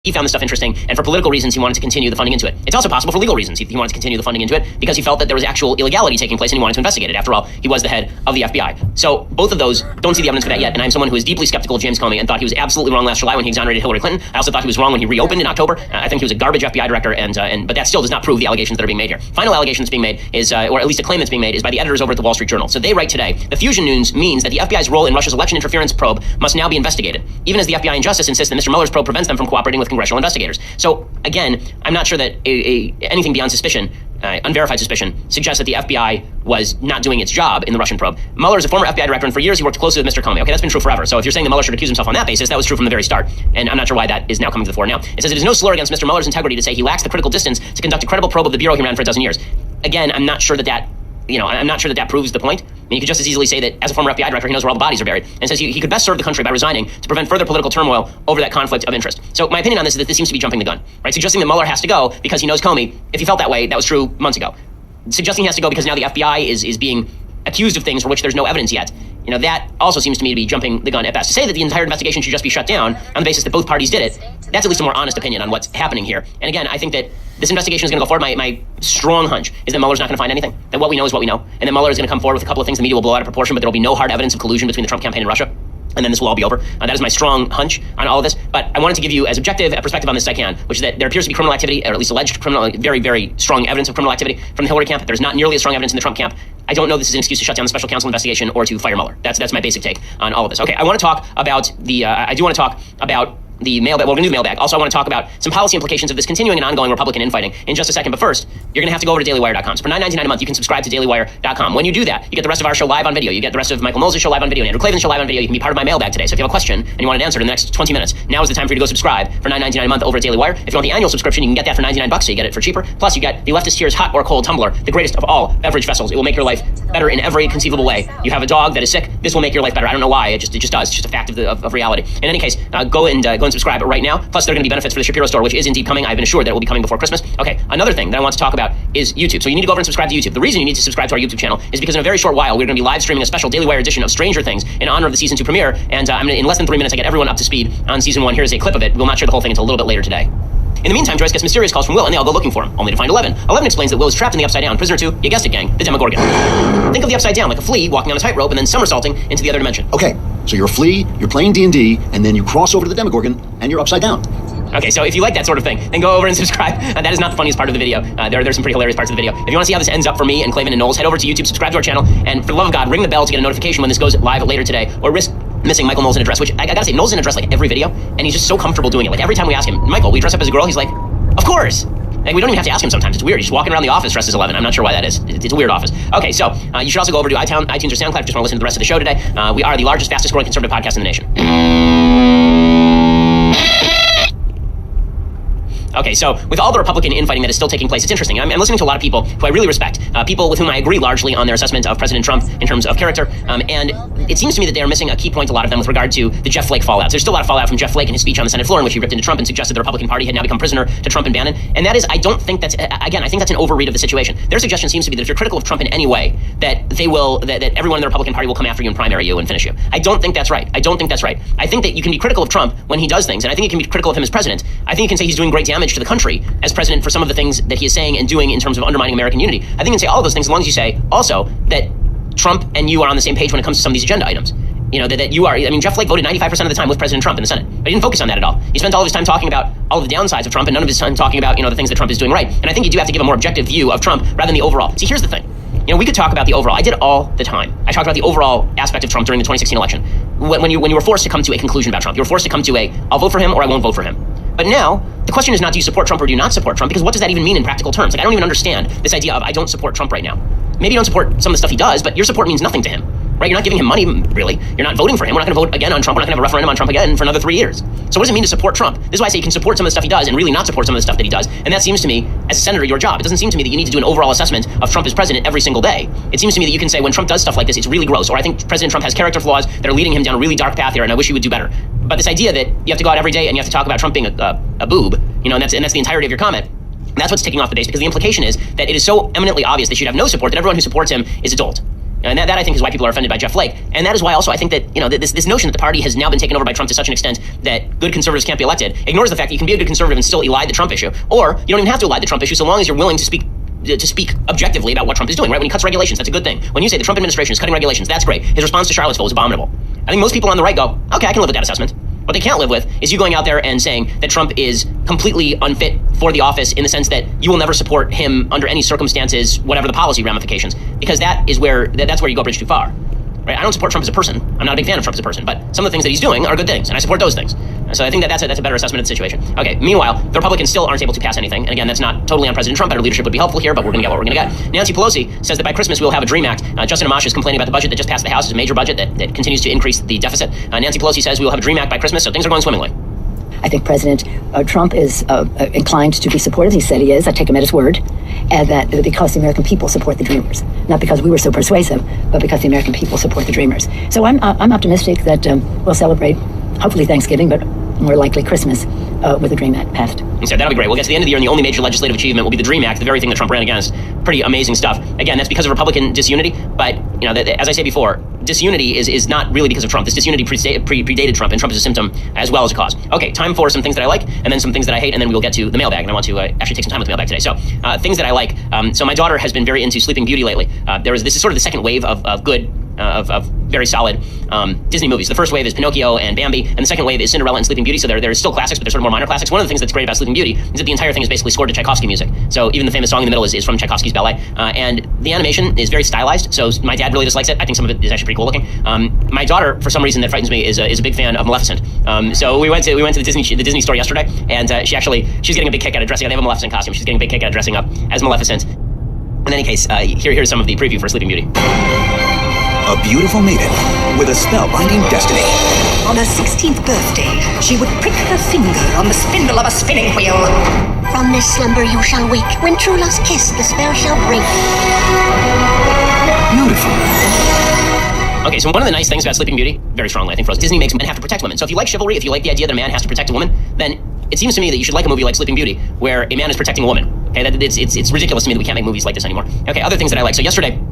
He found this stuff interesting, and for political reasons, he wanted to continue the funding into it. It's also possible for legal reasons. He wanted to continue the funding into it because he felt that there was actual illegality taking place and he wanted to investigate it. After all, he was the head of the FBI. So both of those, don't see the evidence for that yet, and I'm someone who is deeply skeptical of James Comey and thought he was absolutely wrong last July when he exonerated Hillary Clinton. I also thought he was wrong when he reopened in October. I think he was a garbage FBI director, but that still does not prove the allegations that are being made here. Final allegation that's being made is, or at least a claim that's being made, is by the editors over at the Wall Street Journal. So they write today, the fusion news means that the FBI's role in Russia's election interference probe must now be investigated, even as the FBI and Justice insist that Mr. Mueller's probe prevents them from cooperating with congressional investigators. So again, I'm not sure that anything beyond suspicion, unverified suspicion, suggests that the FBI was not doing its job in the Russian probe. Mueller is a former FBI director, and for years he worked closely with Mr. Comey. Okay, that's been true forever. So if you're saying that Mueller should accuse himself on that basis, that was true from the very start. And I'm not sure why that is now coming to the fore now. It says it is no slur against Mr. Mueller's integrity to say he lacks the critical distance to conduct a credible probe of the bureau he ran for a dozen years. Again, I'm not sure that proves the point. I mean, you could just as easily say that as a former FBI director, he knows where all the bodies are buried, and says he could best serve the country by resigning to prevent further political turmoil over that conflict of interest. So my opinion on this is that this seems to be jumping the gun, right? Suggesting that Mueller has to go because he knows Comey. If he felt that way, that was true months ago. Suggesting he has to go because now the FBI is being accused of things for which there's no evidence yet. You know, that also seems to me to be jumping the gun at best. To say that the entire investigation should just be shut down on the basis that both parties did it, that's at least a more honest opinion on what's happening here. And again, I think that this investigation is going to go forward. My strong hunch is that Mueller's not going to find anything. That what we know is what we know. And that Mueller is going to come forward with a couple of things the media will blow out of proportion, but there will be no hard evidence of collusion between the Trump campaign and Russia. And then this will all be over. That is my strong hunch on all of this. But I wanted to give you as objective a perspective on this as I can, which is that there appears to be criminal activity, or at least alleged criminal, very, very strong evidence of criminal activity from the Hillary camp. There's not nearly as strong evidence in the Trump camp. I don't know this is an excuse to shut down the special counsel investigation or to fire Mueller. That's my basic take on all of this. Okay, I want to talk about the mailbag. Well, we're going to do the mailbag. Also, I want to talk about some policy implications of this continuing and ongoing Republican infighting in just a second. But first, you're going to have to go over to dailywire.com. So for $9.99 a month, you can subscribe to dailywire.com. When you do that, you get the rest of our show live on video. You get the rest of Michael Knowles' show live on video and Andrew Klavan's show live on video. You can be part of my mailbag today. So if you have a question and you want an answer in the next 20 minutes, now is the time for you to go subscribe for $9.99 a month over at Daily Wire. If you want the annual subscription, you can get that for $99, so you get it for cheaper. Plus, you get the Leftist Tears Hot or Cold Tumbler, the greatest of all beverage vessels. It will make your life better in every conceivable way. You have a dog that is sick, this will make your life better. I don't know why, it just does. It's just a fact of reality. In any case, go and subscribe right now. Plus, there are going to be benefits for the Shapiro store, which is indeed coming. I've been assured that it will be coming before Christmas. Okay, another thing that I want to talk about is YouTube. So you need to go over and subscribe to YouTube. The reason you need to subscribe to our YouTube channel is because in a very short while, we're going to be live streaming a special Daily Wire edition of Stranger Things in honor of the season 2 premiere. And in less than 3 minutes, I get everyone up to speed on season 1. Here's a clip of it. We'll not share the whole thing until a little bit later today. In the meantime, Joyce gets mysterious calls from Will, and they all go looking for him, only to find 11. 11 explains that Will is trapped in the Upside Down. Prisoner 2, you guessed it, gang, the Demogorgon. Think of the Upside Down like a flea walking on a tightrope and then somersaulting into the other dimension. Okay, so you're a flea, you're playing D&D, and then you cross over to the Demogorgon, and you're upside down. Okay, so if you like that sort of thing, then go over and subscribe. That is not the funniest part of the video. There's some pretty hilarious parts of the video. If you want to see how this ends up for me and Klavan and Knowles, head over to YouTube, subscribe to our channel, and for the love of God, ring the bell to get a notification when this goes live later today, or risk missing Michael Knowles in a dress, which I gotta say, Knowles in a dress like every video, and he's just so comfortable doing it. Like every time we ask him, Michael, will you dress up as a girl? He's like, of course. Like, we don't even have to ask him sometimes. It's weird. He's just walking around the office dressed as 11. I'm not sure why that is. It's a weird office. Okay, so you should also go over to iTunes or SoundCloud if you just want to listen to the rest of the show today. We are the largest, fastest growing conservative podcast in the nation. Okay, so with all the Republican infighting that is still taking place, it's interesting. I'm listening to a lot of people who I really respect, people with whom I agree largely on their assessment of President Trump in terms of character, and it seems to me that they are missing a key point, a lot of them, with regard to the Jeff Flake fallout. There's still a lot of fallout from Jeff Flake and his speech on the Senate floor in which he ripped into Trump and suggested the Republican Party had now become prisoner to Trump and Bannon, and that is, I don't think that's, again, I think that's an overread of the situation. Their suggestion seems to be that if you're critical of Trump in any way, that everyone in the Republican Party will come after you and primary you and finish you. I don't think that's right. I think that you can be critical of Trump when he does things, and I think you can be critical of him as president. I think you can say he's doing great damage to the country as president for some of the things that he is saying and doing in terms of undermining American unity. I think you can say all of those things as long as you say also that Trump and you are on the same page when it comes to some of these agenda items. You know, that you are, I mean, Jeff Flake voted 95% of the time with President Trump in the Senate, but he didn't focus on that at all. He spent all of his time talking about all of the downsides of Trump and none of his time talking about, the things that Trump is doing right. And I think you do have to give a more objective view of Trump rather than the overall. See, here's the thing. We could talk about the overall. I did it all the time. I talked about the overall aspect of Trump during the 2016 election. When you were forced to come to a conclusion about Trump, you were forced to come to I'll vote for him or I won't vote for him. But now, the question is not do you support Trump or do you not support Trump, because what does that even mean in practical terms? Like, I don't even understand this idea of I don't support Trump right now. Maybe you don't support some of the stuff he does, but your support means nothing to him, right? You're not giving him money, really. You're not voting for him. We're not going to vote again on Trump. We're not going to have a referendum on Trump again for another 3 years. So what does it mean to support Trump? This is why I say you can support some of the stuff he does and really not support some of the stuff that he does. And that seems to me, as a senator, your job. It doesn't seem to me that you need to do an overall assessment of Trump as president every single day. It seems to me that you can say when Trump does stuff like this, it's really gross, or I think President Trump has character flaws that are leading him down a really dark path here, and I wish he would do better. But this idea that you have to go out every day and you have to talk about Trump being a boob, and that's the entirety of your comment. That's what's ticking off the base, because the implication is that it is so eminently obvious that you should have no support, that everyone who supports him is a dolt. And that I think is why people are offended by Jeff Flake. And that is why also I think that, this notion that the party has now been taken over by Trump to such an extent that good conservatives can't be elected ignores the fact that you can be a good conservative and still elide the Trump issue. Or you don't even have to elide the Trump issue so long as you're willing to speak objectively about what Trump is doing, right? When he cuts regulations, that's a good thing. When you say the Trump administration is cutting regulations, that's great. His response to Charlottesville was abominable. I think most people on the right go, okay, I can live with that assessment. What they can't live with is you going out there and saying that Trump is completely unfit for the office in the sense that you will never support him under any circumstances, whatever the policy ramifications, because that's where you go a bridge too far. Right? I don't support Trump as a person. I'm not a big fan of Trump as a person, but some of the things that he's doing are good things, and I support those things. So I think that's a better assessment of the situation. Okay, meanwhile, the Republicans still aren't able to pass anything, and again, that's not totally on President Trump. Better leadership would be helpful here, but we're going to get what we're going to get. Nancy Pelosi says that by Christmas we'll have a DREAM Act. Justin Amash is complaining about the budget that just passed the House. It's a major budget that continues to increase the deficit. Nancy Pelosi says we will have a DREAM Act by Christmas, so things are going swimmingly. I think President Trump is inclined to be supportive. He said he is. I take him at his word. And that because the American people support the Dreamers. Not because we were so persuasive, but because the American people support the Dreamers. So I'm optimistic that we'll celebrate, hopefully Thanksgiving, but more likely Christmas, with the DREAM Act passed. So that'll be great. We'll get to the end of the year, and the only major legislative achievement will be the DREAM Act, the very thing that Trump ran against. Pretty amazing stuff. Again, that's because of Republican disunity, but as I say before, disunity is not really because of Trump. This disunity predated Trump, and Trump is a symptom as well as a cause. Okay, time for some things that I like, and then some things that I hate, and then we'll get to the mailbag, and I want to actually take some time with the mailbag today. So things that I like. So my daughter has been very into Sleeping Beauty lately. This is sort of the second wave of good, of very solid Disney movies. The first wave is Pinocchio and Bambi, and the second wave is Cinderella and Sleeping Beauty. So there's still classics, but they're sort of more minor classics. One of the things that's great about Sleeping Beauty is that the entire thing is basically scored to Tchaikovsky music. So even the famous song in the middle is from Tchaikovsky's ballet. And the animation is very stylized. So my dad really dislikes it. I think some of it is actually pretty cool looking. My daughter, for some reason that frightens me, is a big fan of Maleficent. So we went to the Disney store yesterday, and she's getting a big kick out of dressing up. They have a Maleficent costume. She's getting a big kick out of dressing up as Maleficent. In any case, here's some of the preview for Sleeping Beauty. A beautiful maiden with a spellbinding destiny. On her 16th birthday, she would prick her finger on the spindle of a spinning wheel. From this slumber you shall wake. When true love's kiss, the spell shall break. Beautiful. Okay, so one of the nice things about Sleeping Beauty, very strongly, I think, for us, Disney makes men have to protect women. So if you like chivalry, if you like the idea that a man has to protect a woman, then it seems to me that you should like a movie like Sleeping Beauty, where a man is protecting a woman. Okay, it's ridiculous to me that we can't make movies like this anymore. Okay, other things that I like. So yesterday,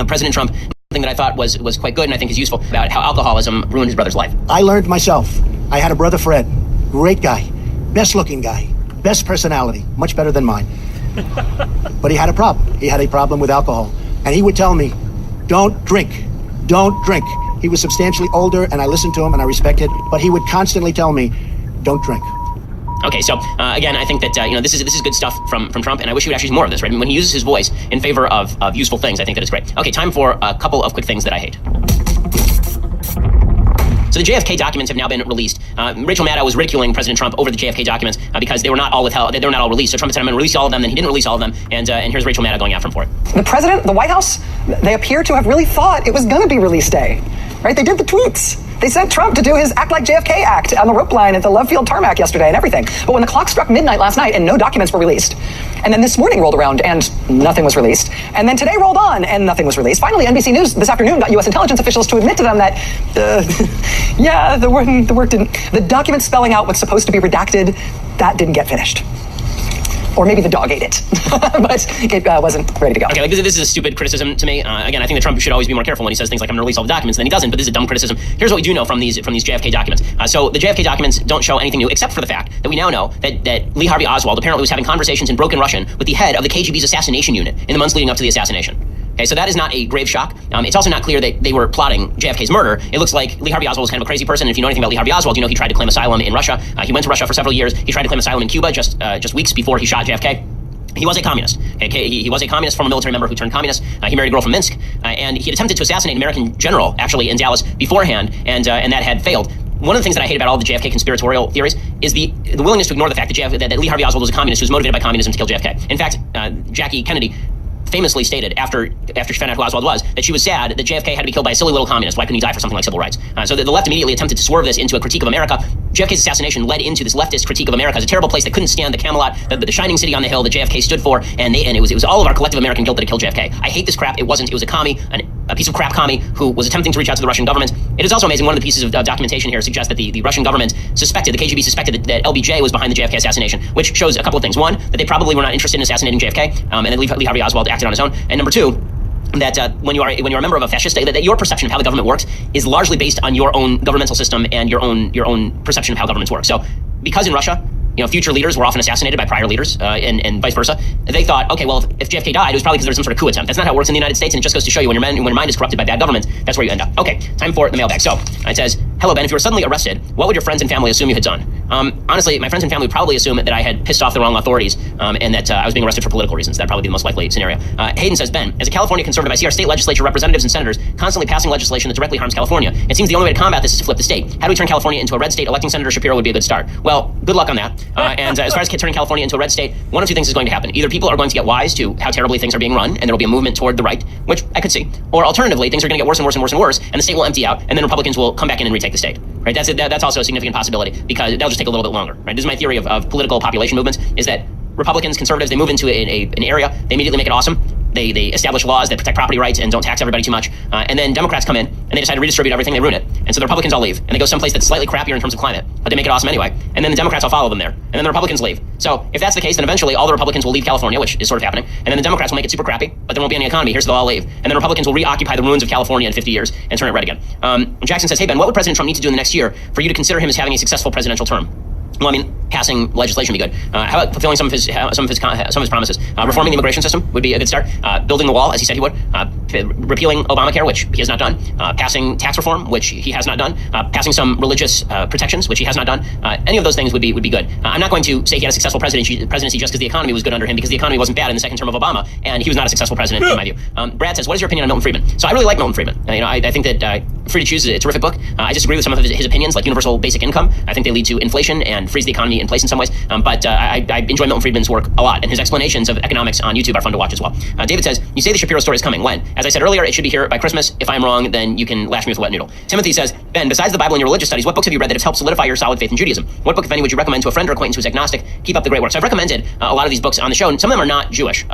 President Trump, thing that I thought was quite good and I think is useful about how alcoholism ruined his brother's life. I learned myself. I had a brother, Fred. Great guy. Best looking guy. Best personality. Much better than mine. But he had a problem. He had a problem with alcohol. And he would tell me, don't drink. Don't drink. He was substantially older and I listened to him and I respected, but he would constantly tell me, don't drink. Okay, so again, I think that this is good stuff from Trump, and I wish he would actually use more of this. Right? I mean, when he uses his voice in favor of useful things, I think that is great. Okay, time for a couple of quick things that I hate. So the JFK documents have now been released. Rachel Maddow was ridiculing President Trump over the JFK documents because they were not all withheld. They were not all released. So Trump said, "I'm going to release all of them." Then he didn't release all of them, and here's Rachel Maddow going after him for it. The president, the White House, they appear to have really thought it was going to be release day, right? They did the tweets. They sent Trump to do his Act Like JFK act on the rope line at the Love Field tarmac yesterday and everything. But when the clock struck midnight last night and no documents were released, and then this morning rolled around and nothing was released, and then today rolled on and nothing was released. Finally, NBC News this afternoon got U.S. intelligence officials to admit to them that, the document spelling out what's supposed to be redacted, that didn't get finished. Or maybe the dog ate it, but it wasn't ready to go. Okay, this is a stupid criticism to me. Again, I think that Trump should always be more careful when he says things like, "I'm going to release all the documents," and then he doesn't, but this is a dumb criticism. Here's what we do know from these JFK documents. So the JFK documents don't show anything new, except for the fact that we now know that Lee Harvey Oswald apparently was having conversations in broken Russian with the head of the KGB's assassination unit in the months leading up to the assassination. Okay, so that is not a grave shock. It's also not clear that they were plotting JFK's murder. It looks like Lee Harvey Oswald was kind of a crazy person. And if you know anything about Lee Harvey Oswald, you know he tried to claim asylum in Russia. He went to Russia for several years. He tried to claim asylum in Cuba just weeks before he shot JFK. He was a communist. Okay, he was a communist, former military member who turned communist. He married a girl from Minsk, and he had attempted to assassinate an American general, actually, in Dallas beforehand, and that had failed. One of the things that I hate about all the JFK conspiratorial theories is the willingness to ignore the fact that Lee Harvey Oswald was a communist who was motivated by communism to kill JFK. In fact, Jackie Kennedy famously stated after she found out who Oswald was that she was sad that JFK had to be killed by a silly little communist. Why couldn't he die for something like civil rights? So the left immediately attempted to swerve this into a critique of America. JFK's assassination led into this leftist critique of America as a terrible place that couldn't stand the Camelot, the shining city on the hill that JFK stood for, and it was all of our collective American guilt that had killed JFK. I hate this crap. It wasn't. It was a commie, a piece of crap commie who was attempting to reach out to the Russian government. It is also amazing. One of the pieces of documentation here suggests that the Russian government the KGB suspected that LBJ was behind the JFK assassination, which shows a couple of things. One, that they probably were not interested in assassinating JFK, and then Lee Harvey Oswald acted on his own. And number two, that when you are a member of a fascist state, that your perception of how the government works is largely based on your own governmental system and your own perception of how governments work. So, because in Russia, future leaders were often assassinated by prior leaders, and vice versa. They thought, okay, well, if JFK died, it was probably because there was some sort of coup attempt. That's not how it works in the United States, and it just goes to show you when your mind is corrupted by bad governments, that's where you end up. Okay, time for the mailbag. So it says, hello, Ben. If you were suddenly arrested, what would your friends and family assume you had done? Honestly, my friends and family would probably assume that I had pissed off the wrong authorities, and that I was being arrested for political reasons. That'd probably be the most likely scenario. Hayden says, Ben, as a California conservative, I see our state legislature representatives and senators constantly passing legislation that directly harms California. It seems the only way to combat this is to flip the state. How do we turn California into a red state? Electing Senator Shapiro would be a good start. Well, good luck on that. And as far as turning California into a red state, one of two things is going to happen. Either people are going to get wise to how terribly things are being run, and there will be a movement toward the right, which I could see. Or alternatively, things are going to get worse and worse and worse and worse, and the state will empty out, and then Republicans will come back in and retake the state. Right? That's also a significant possibility, because that'll just take a little bit longer. Right? This is my theory of political population movements, is that Republicans, conservatives, they move into an area, they immediately make it awesome. They establish laws that protect property rights and don't tax everybody too much. And then Democrats come in and they decide to redistribute everything, they ruin it. And so the Republicans all leave and they go someplace that's slightly crappier in terms of climate, but they make it awesome anyway. And then the Democrats all follow them there. And then the Republicans leave. So if that's the case, then eventually all the Republicans will leave California, which is sort of happening. And then the Democrats will make it super crappy, but there won't be any economy here, so they'll all leave. And then Republicans will reoccupy the ruins of California in 50 years and turn it red again. Jackson says, hey Ben, what would President Trump need to do in the next year for you to consider him as having a successful presidential term? Well, I mean, passing legislation would be good. How about fulfilling some of his promises? Reforming the immigration system would be a good start. Building the wall, as he said he would. Repealing Obamacare, which he has not done. Passing tax reform, which he has not done. Passing some religious protections, which he has not done. Any of those things would be good. I'm not going to say he had a successful presidency just because the economy was good under him, because the economy wasn't bad in the second term of Obama, and he was not a successful president in my view. Brad says, what is your opinion on Milton Friedman? So I really like Milton Friedman. I think that Free to Choose is a terrific book. I disagree with some of his opinions, like universal basic income. I think they lead to inflation and freeze the economy in place in some ways. But I enjoy Milton Friedman's work a lot, and his explanations of economics on YouTube are fun to watch as well. David says, you say the Shapiro story is coming. When? As I said earlier, it should be here by Christmas. If I'm wrong, then you can lash me with a wet noodle. Timothy says, Ben, besides the Bible and your religious studies, what books have you read that have helped solidify your solid faith in Judaism? What book, if any, would you recommend to a friend or acquaintance who's agnostic? Keep up the great work. So I've recommended a lot of these books on the show, and some of them are not Jewish.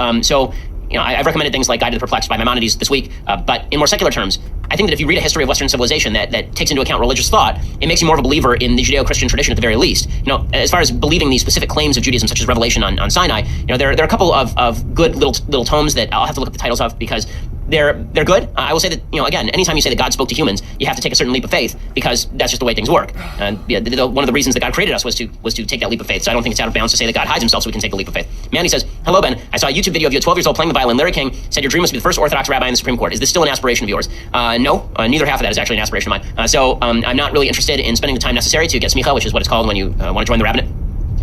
I've recommended things like Guide to the Perplexed by Maimonides this week, but in more secular terms, I think that if you read a history of Western civilization that takes into account religious thought, it makes you more of a believer in the Judeo-Christian tradition at the very least. As far as believing these specific claims of Judaism, such as Revelation on Sinai, there are a couple of good little tomes that I'll have to look up the titles of, because they're good. I will say that, again, anytime you say that God spoke to humans, you have to take a certain leap of faith, because that's just the way things work. And one of the reasons that God created us was to take that leap of faith. So I don't think it's out of bounds to say that God hides himself so we can take the leap of faith. Mandy says, hello, Ben. I saw a YouTube video of you at 12 years old playing the violin. Larry King said your dream was to be the first Orthodox rabbi in the Supreme Court. Is this still an aspiration of yours? No, neither half of that is actually an aspiration of mine. So I'm not really interested in spending the time necessary to get smicha, which is what it's called when you want to join the rabbinate.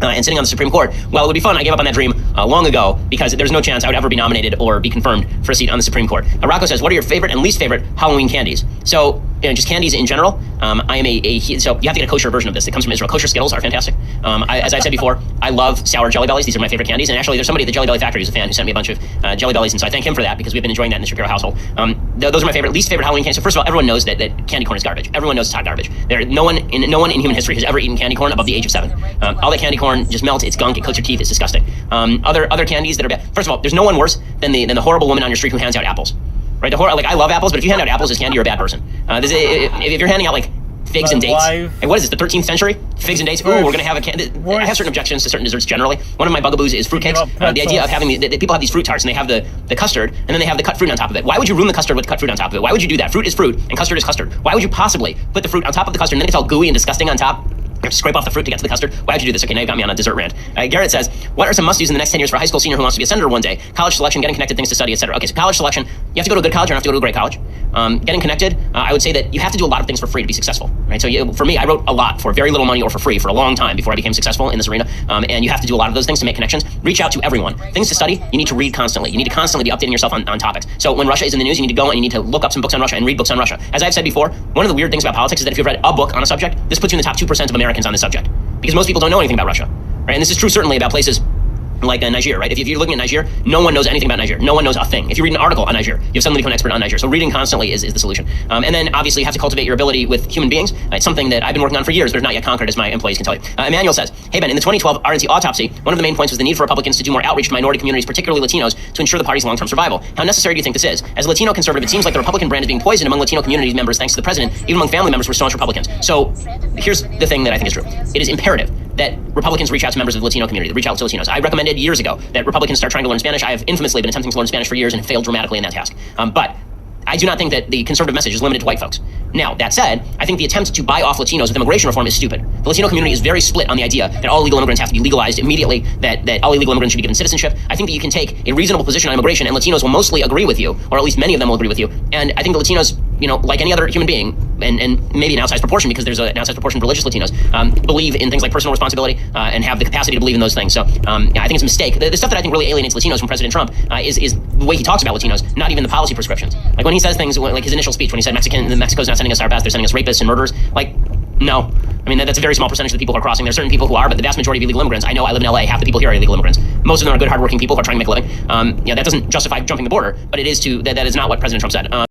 And sitting on the Supreme Court. Well, it would be fun. I gave up on that dream long ago, because there's no chance I would ever be nominated or be confirmed for a seat on the Supreme Court. Rocco says, what are your favorite and least favorite Halloween candies? So, just candies in general. I am so you have to get a kosher version of this. It comes from Israel. Kosher Skittles are fantastic. As I've said before, I love sour Jelly Bellies. These are my favorite candies. And actually, there's somebody at the Jelly Belly factory who's a fan who sent me a bunch of Jelly Bellies, and so I thank him for that, because we've been enjoying that in the Shapiro household. Those are my least favorite Halloween candies. So first of all, everyone knows that candy corn is garbage. Everyone knows it's hot garbage. No one in human history has ever eaten candy corn above the age of 7. All that candy corn just melts. It's gunk. It coats your teeth. It's disgusting. Other candies that are bad. First of all, there's no one worse than the horrible woman on your street who hands out apples. Right? I love apples, but if you hand out apples as candy, you're a bad person. If you're handing out figs and dates, what is this? The 13th century? Figs and dates. Ooh, we're gonna have I have certain objections to certain desserts generally. One of my bugaboos is fruitcakes. The idea of having people have these fruit tarts and they have the custard and then they have the cut fruit on top of it. Why would you ruin the custard with cut fruit on top of it? Why would you do that? Fruit is fruit and custard is custard. Why would you possibly put the fruit on top of the custard and then it's all gooey and disgusting on top? You have to scrape off the fruit to get to the custard. Why would you do this? Okay, now you've got me on a dessert rant. Garrett says, what are some must-dos in the next 10 years for a high school senior who wants to be a senator one day? College selection, getting connected, things to study, etc. Okay, so college selection, you have to go to a good college, you don't have to go to a great college. Getting connected, I would say that you have to do a lot of things for free to be successful, right? So for me, I wrote a lot for very little money or for free for a long time before I became successful in this arena. And you have to do a lot of those things to make connections. Reach out to everyone. Things to study, you need to read constantly. You need to constantly be updating yourself on topics. So when Russia is in the news, you need to go and you need to look up some books on Russia and read books on Russia. As I've said before, one of the weird things about politics is that if you've read a book on a subject, this puts you in the top 2% of Americans on this subject. Because most people don't know anything about Russia, right? And this is true certainly about places like Niger, right? If you're looking at Niger, no one knows anything about Niger. No one knows a thing. If you read an article on Niger, you've suddenly become an expert on Niger. So reading constantly is the solution. And then obviously you have to cultivate your ability with human beings. It's something that I've been working on for years, but not yet conquered, as my employees can tell you. Emmanuel says, hey Ben, in the 2012 RNC autopsy, one of the main points was the need for Republicans to do more outreach to minority communities, particularly Latinos, to ensure the party's long-term survival. How necessary do you think this is? As a Latino conservative, it seems like the Republican brand is being poisoned among Latino community members thanks to the president, even among family members who are staunch Republicans. So here's the thing that I think is true. It is imperative that Republicans reach out to members of the Latino community, that reach out to Latinos. I recommended years ago that Republicans start trying to learn Spanish. I have infamously been attempting to learn Spanish for years and failed dramatically in that task. But I do not think that the conservative message is limited to white folks. Now, that said, I think the attempt to buy off Latinos with immigration reform is stupid. The Latino community is very split on the idea that all illegal immigrants have to be legalized immediately, that all illegal immigrants should be given citizenship. I think that you can take a reasonable position on immigration, and Latinos will mostly agree with you, or at least many of them will agree with you. And I think the Latinos, like any other human being, and maybe an outsized proportion, because there's an outsized proportion of religious Latinos, believe in things like personal responsibility and have the capacity to believe in those things. So I think it's a mistake. The stuff that I think really alienates Latinos from President Trump is the way he talks about Latinos, not even the policy prescriptions. Like when he says things, like his initial speech, when he said Mexico's not sending us our best, they're sending us rapists and murderers. Like, no. I mean, that's a very small percentage of the people who are crossing. There are certain people who are, but the vast majority of illegal immigrants, I know, I live in LA, half the people here are illegal immigrants. Most of them are good, hardworking people who are trying to make a living. That doesn't justify jumping the border, but it is that is not what President Trump said.